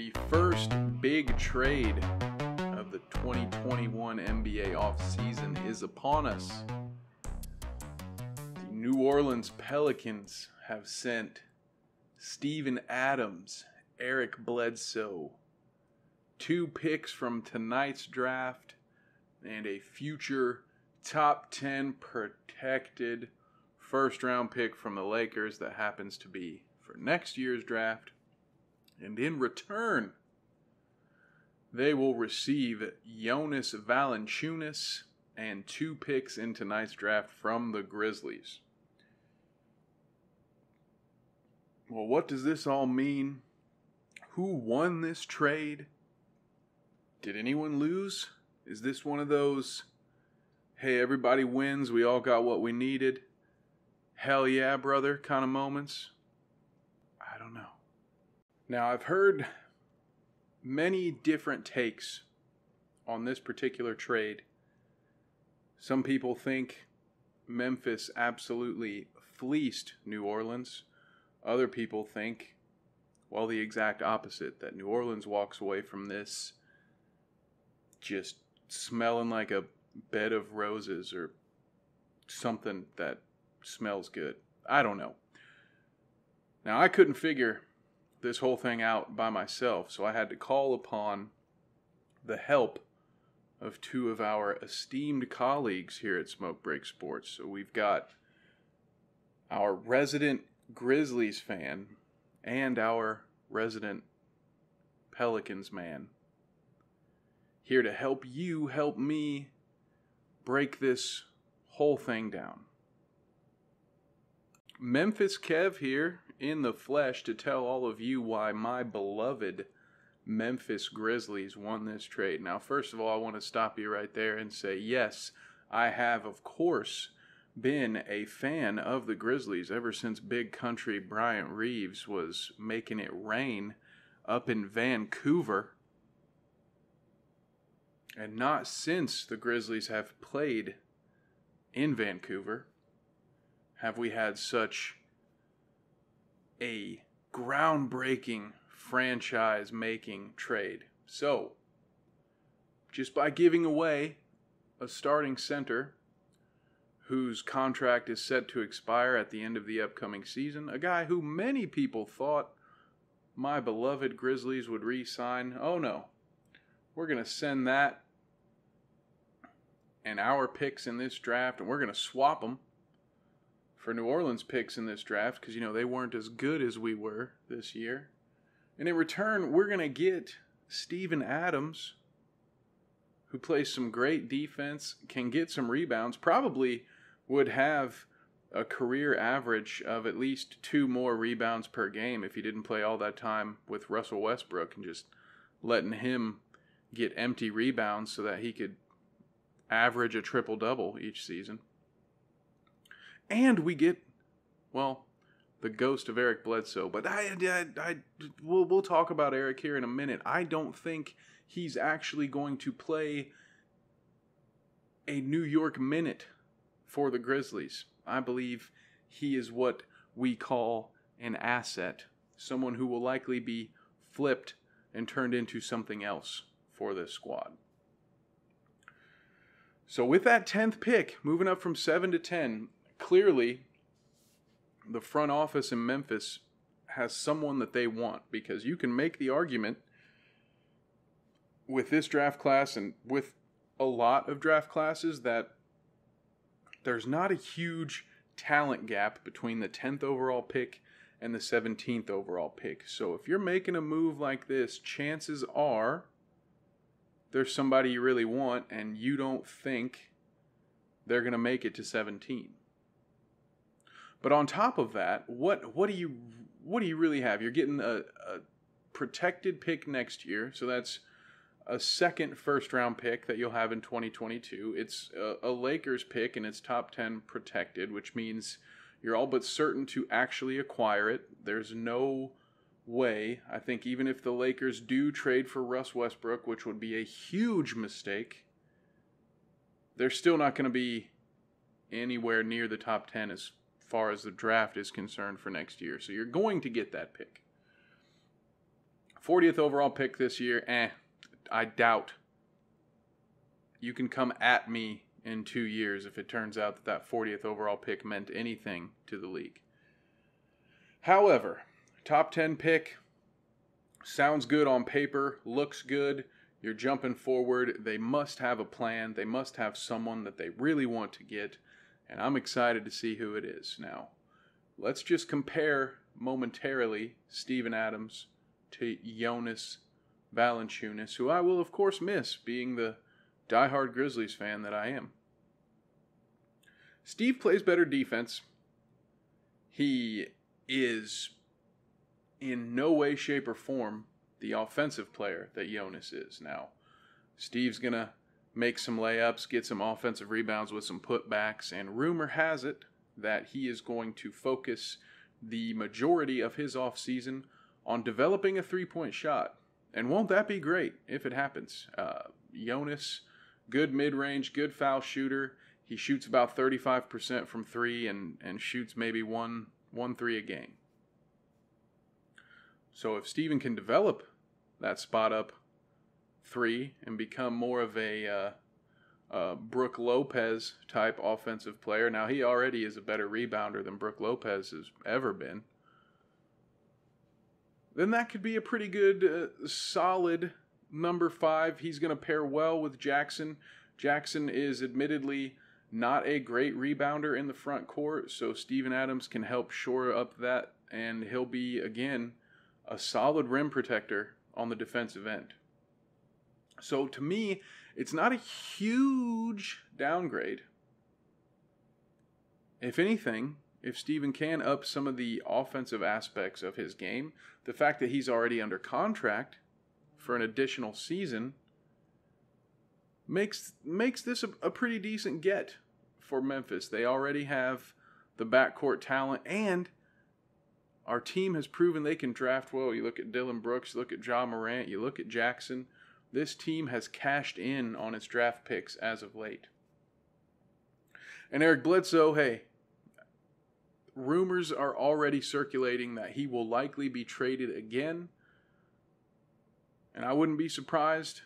The first big trade of the 2021 NBA offseason is upon us. The New Orleans Pelicans have sent Steven Adams, Eric Bledsoe, 2 picks from tonight's draft, and a future top 10 protected first round pick from the Lakers that happens to be for next year's draft. And in return, they will receive Jonas Valanciunas and 2 picks in tonight's draft from the Grizzlies. Well, what does this all mean? Who won this trade? Did anyone lose? Is this one of those, hey, everybody wins, we all got what we needed, hell yeah, brother kind of moments? I don't know. Now, I've heard many different takes on this particular trade. Some people think Memphis absolutely fleeced New Orleans. Other people think, well, the exact opposite, that New Orleans walks away from this just smelling like a bed of roses or something that smells good. I don't know. Now, I couldn't figure this whole thing out by myself, so I had to call upon the help of 2 of our esteemed colleagues here at Smoke Break Sports. So we've got our resident Grizzlies fan and our resident Pelicans man here to help you help me break this whole thing down. Memphis Kev here in the flesh to tell all of you why my beloved Memphis Grizzlies won this trade. Now, first of all, I want to stop you right there and say, yes, I have, of course, been a fan of the Grizzlies ever since Big Country Bryant Reeves was making it rain up in Vancouver. And not since the Grizzlies have played in Vancouver have we had such a groundbreaking franchise-making trade. So, just by giving away a starting center whose contract is set to expire at the end of the upcoming season, a guy who many people thought my beloved Grizzlies would re-sign, oh no, we're going to send that and our picks in this draft, and we're going to swap them for New Orleans picks in this draft because, they weren't as good as we were this year. And in return, we're going to get Steven Adams, who plays some great defense, can get some rebounds, probably would have a career average of at least 2 more rebounds per game if he didn't play all that time with Russell Westbrook and just letting him get empty rebounds so that he could average a triple-double each season. And we get, well, the ghost of Eric Bledsoe. But we'll talk about Eric here in a minute. I don't think he's actually going to play a New York minute for the Grizzlies. I believe he is what we call an asset. Someone who will likely be flipped and turned into something else for this squad. So with that 10th pick, moving up from 7 to 10, clearly, the front office in Memphis has someone that they want, because you can make the argument with this draft class and with a lot of draft classes that there's not a huge talent gap between the 10th overall pick and the 17th overall pick. So if you're making a move like this, chances are there's somebody you really want and you don't think they're going to make it to 17. But on top of that, what do you really have? You're getting a protected pick next year, so that's a second first-round pick that you'll have in 2022. It's a Lakers pick, and it's top 10 protected, which means you're all but certain to actually acquire it. There's no way, I think, even if the Lakers do trade for Russ Westbrook, which would be a huge mistake, they're still not going to be anywhere near the top 10 as far as the draft is concerned for next year. So you're going to get that pick. 40th overall pick this year, I doubt you can come at me in 2 years if it turns out that that 40th overall pick meant anything to the league. However, top 10 pick sounds good on paper, looks good. You're jumping forward. They must have a plan. They must have someone that they really want to get, and I'm excited to see who it is. Now, let's just compare momentarily Steven Adams to Jonas Valanciunas, who I will, of course, miss, being the diehard Grizzlies fan that I am. Steve plays better defense. He is in no way, shape, or form the offensive player that Jonas is. Now, Steve's going to make some layups, get some offensive rebounds with some putbacks, and rumor has it that he is going to focus the majority of his offseason on developing a three-point shot. And won't that be great if it happens? Jonas, good mid-range, good foul shooter. He shoots about 35% from three and shoots maybe one three a game. So if Steven can develop that spot-up three and become more of a Brook Lopez type offensive player. Now, he already is a better rebounder than Brook Lopez has ever been. Then that could be a pretty good, solid number 5. He's going to pair well with Jackson. Jackson is admittedly not a great rebounder in the front court, so Steven Adams can help shore up that, and he'll be, again, a solid rim protector on the defensive end. So to me, it's not a huge downgrade. If anything, if Steven can up some of the offensive aspects of his game, the fact that he's already under contract for an additional season makes this a pretty decent get for Memphis. They already have the backcourt talent, and our team has proven they can draft well. You look at Dillon Brooks, you look at Ja Morant, you look at Jackson. This team has cashed in on its draft picks as of late. And Eric Bledsoe, hey, rumors are already circulating that he will likely be traded again. And I wouldn't be surprised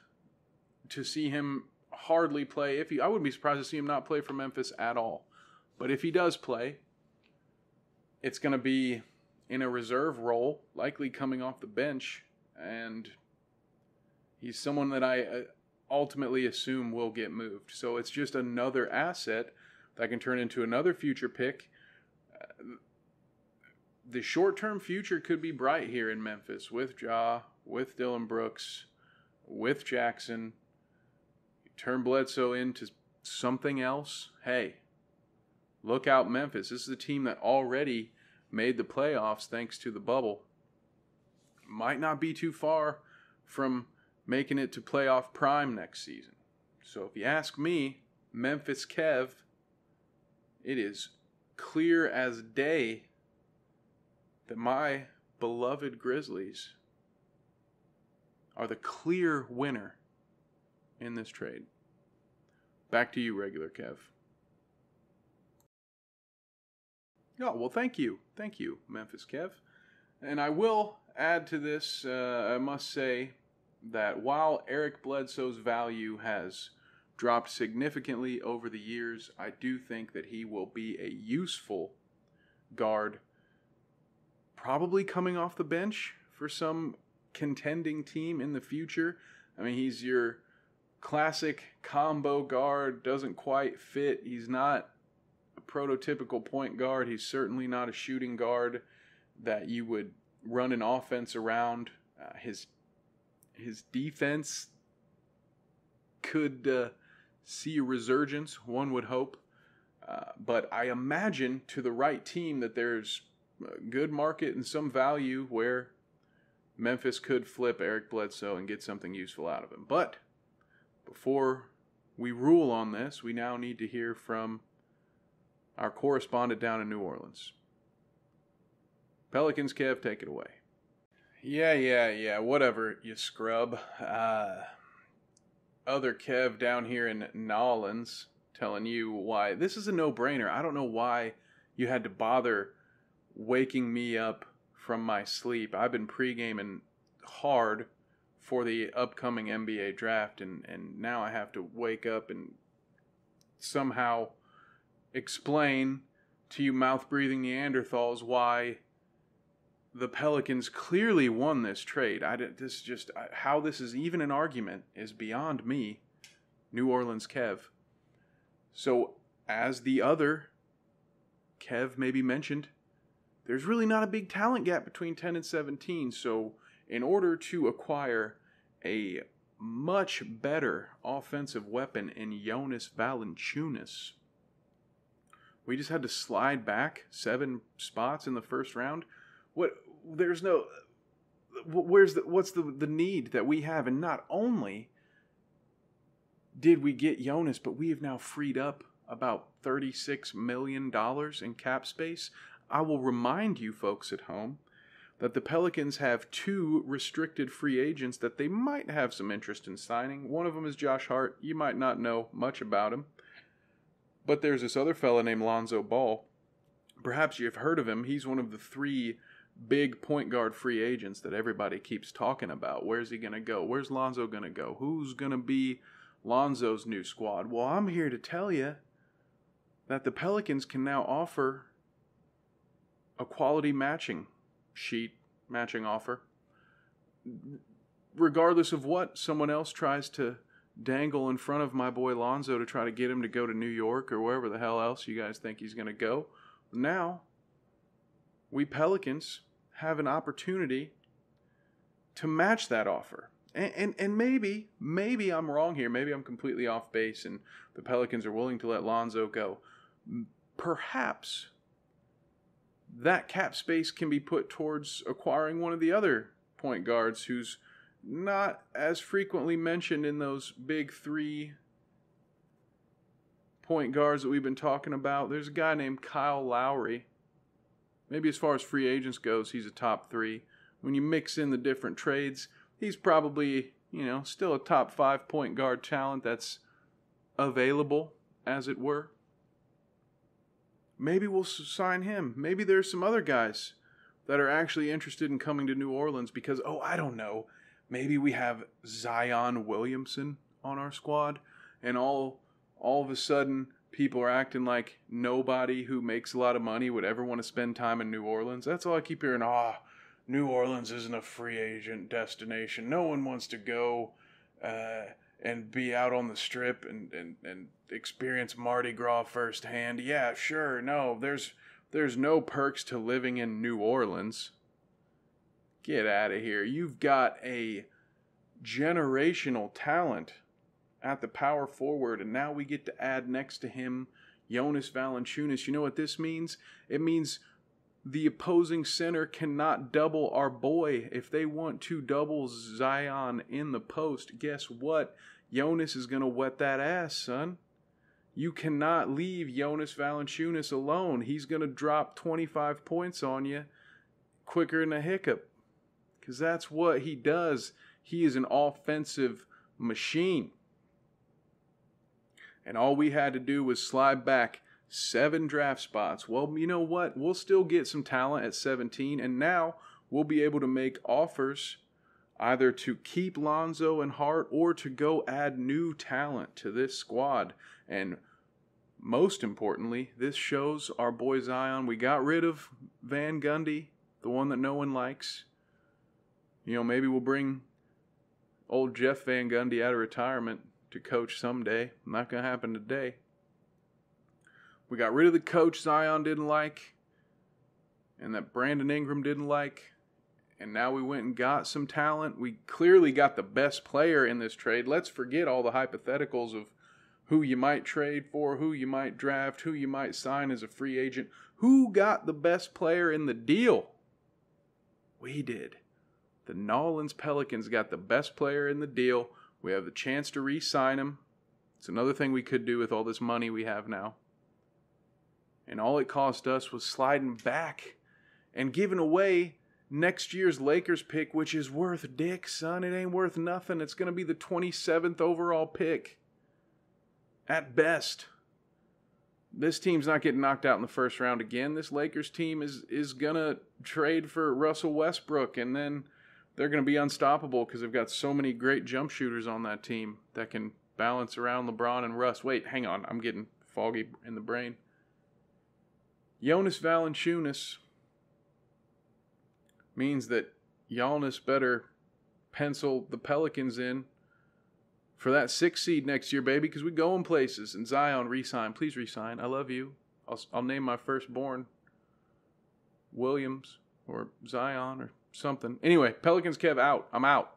to see him hardly play. I wouldn't be surprised to see him not play for Memphis at all. But if he does play, it's going to be in a reserve role, likely coming off the bench. And he's someone that I ultimately assume will get moved. So it's just another asset that can turn into another future pick. The short-term future could be bright here in Memphis with Ja, with Dillon Brooks, with Jackson. Turn Bledsoe into something else. Hey, look out Memphis. This is a team that already made the playoffs thanks to the bubble. Might not be too far from making it to playoff prime next season. So if you ask me, Memphis Kev, it is clear as day that my beloved Grizzlies are the clear winner in this trade. Back to you, regular Kev. Oh, well, thank you. Thank you, Memphis Kev. And I will add to this, I must say, that while Eric Bledsoe's value has dropped significantly over the years, I do think that he will be a useful guard, probably coming off the bench for some contending team in the future. I mean, he's your classic combo guard, doesn't quite fit. He's not a prototypical point guard. He's certainly not a shooting guard that you would run an offense around. His defense could see a resurgence, one would hope. But I imagine to the right team that there's a good market and some value where Memphis could flip Eric Bledsoe and get something useful out of him. But before we rule on this, we now need to hear from our correspondent down in New Orleans. Pelicans, Kev, take it away. Yeah, whatever, you scrub. Other Kev down here in Nolans telling you why. This is a no-brainer. I don't know why you had to bother waking me up from my sleep. I've been pre-gaming hard for the upcoming NBA draft, and now I have to wake up and somehow explain to you mouth-breathing Neanderthals why the Pelicans clearly won this trade. How this is even an argument is beyond me, New Orleans Kev. So, as the other Kev maybe mentioned, there's really not a big talent gap between 10 and 17. So, in order to acquire a much better offensive weapon in Jonas Valanciunas, we just had to slide back 7 spots in the first round. What's the need that we have? And not only did we get Jonas, but we have now freed up about $36 million in cap space. I will remind you folks at home that the Pelicans have 2 restricted free agents that they might have some interest in signing. One of them is Josh Hart. You might not know much about him. But there's this other fella named Lonzo Ball. Perhaps you've heard of him. He's one of the 3 big point guard free agents that everybody keeps talking about. Where's he going to go? Where's Lonzo going to go? Who's going to be Lonzo's new squad? Well, I'm here to tell you that the Pelicans can now offer a quality matching offer. Regardless of what someone else tries to dangle in front of my boy Lonzo to try to get him to go to New York or wherever the hell else you guys think he's going to go. Now, we Pelicans have an opportunity to match that offer. And maybe I'm wrong here. Maybe I'm completely off base and the Pelicans are willing to let Lonzo go. Perhaps that cap space can be put towards acquiring one of the other point guards who's not as frequently mentioned in those big 3 point guards that we've been talking about. There's a guy named Kyle Lowry. Maybe as far as free agents goes, he's a top 3. When you mix in the different trades, he's probably, still a top 5 point guard talent that's available, as it were. Maybe we'll sign him. Maybe there's some other guys that are actually interested in coming to New Orleans because, I don't know, maybe we have Zion Williamson on our squad, and all of a sudden people are acting like nobody who makes a lot of money would ever want to spend time in New Orleans. That's all I keep hearing. New Orleans isn't a free agent destination. No one wants to go and be out on the strip and experience Mardi Gras firsthand. Yeah, sure. No, there's no perks to living in New Orleans. Get out of here. You've got a generational talent at the power forward, and now we get to add next to him Jonas Valanciunas. You know what this means? It means the opposing center cannot double our boy. If they want to double Zion in the post, guess what? Jonas is going to wet that ass, son. You cannot leave Jonas Valanciunas alone. He's going to drop 25 points on you quicker than a hiccup. Because that's what he does. He is an offensive machine. And all we had to do was slide back 7 draft spots. Well, you know what? We'll still get some talent at 17. And now we'll be able to make offers either to keep Lonzo and Hart or to go add new talent to this squad. And most importantly, this shows our boy Zion. We got rid of Van Gundy, the one that no one likes. Maybe we'll bring old Jeff Van Gundy out of retirement to coach someday. Not going to happen today. We got rid of the coach Zion didn't like and that Brandon Ingram didn't like. And now we went and got some talent. We clearly got the best player in this trade. Let's forget all the hypotheticals of who you might trade for, who you might draft, who you might sign as a free agent. Who got the best player in the deal? We did. The New Orleans Pelicans got the best player in the deal. We have the chance to re-sign him. It's another thing we could do with all this money we have now. And all it cost us was sliding back and giving away next year's Lakers pick, which is worth dick, son. It ain't worth nothing. It's going to be the 27th overall pick. At best. This team's not getting knocked out in the first round again. This Lakers team is going to trade for Russell Westbrook and then they're going to be unstoppable because they've got so many great jump shooters on that team that can balance around LeBron and Russ. Wait, hang on. I'm getting foggy in the brain. Jonas Valanciunas means that Giannis better pencil the Pelicans in for that 6th seed next year, baby, because we going places. And Zion, resign. Please resign. I love you. I'll name my firstborn Williams or Zion or something. Anyway, Pelicans Kev out. I'm out.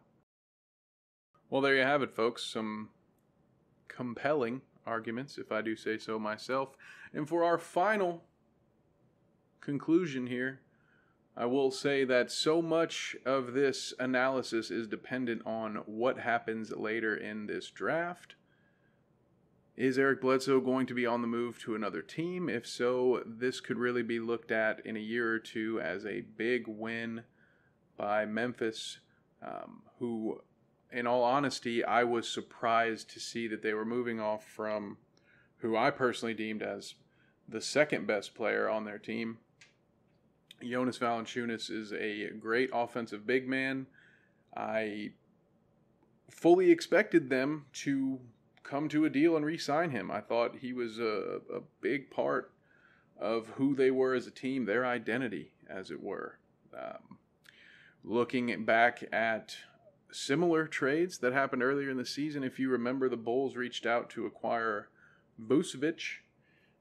Well, there you have it, folks. Some compelling arguments, if I do say so myself. And for our final conclusion here, I will say that so much of this analysis is dependent on what happens later in this draft. Is Eric Bledsoe going to be on the move to another team? If so, this could really be looked at in a year or two as a big win by Memphis, who, in all honesty, I was surprised to see that they were moving off from who I personally deemed as the second best player on their team. Jonas Valanciunas is a great offensive big man. I fully expected them to come to a deal and re-sign him. I thought he was a big part of who they were as a team, their identity, as it were. Looking back at similar trades that happened earlier in the season, if you remember, the Bulls reached out to acquire Vucevic,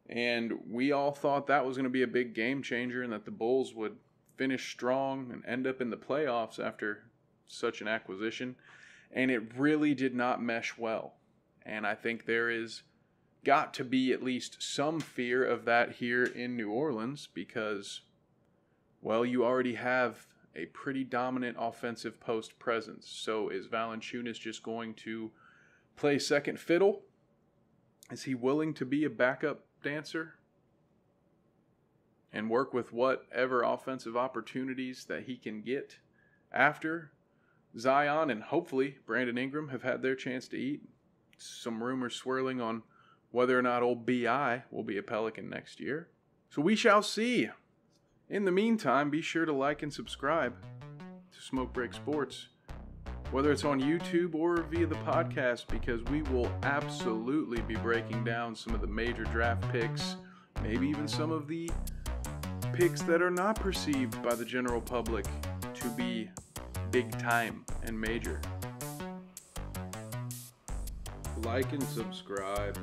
and we all thought that was going to be a big game changer and that the Bulls would finish strong and end up in the playoffs after such an acquisition. And it really did not mesh well. And I think there is got to be at least some fear of that here in New Orleans because, well, you already have a pretty dominant offensive post presence. So is Valanciunas just going to play second fiddle? Is he willing to be a backup dancer and work with whatever offensive opportunities that he can get after Zion and hopefully Brandon Ingram have had their chance to eat? Some rumors swirling on whether or not old B.I. will be a Pelican next year. So we shall see. In the meantime, be sure to like and subscribe to Smoke Break Sports, whether it's on YouTube or via the podcast, because we will absolutely be breaking down some of the major draft picks, maybe even some of the picks that are not perceived by the general public to be big time and major. Like and subscribe.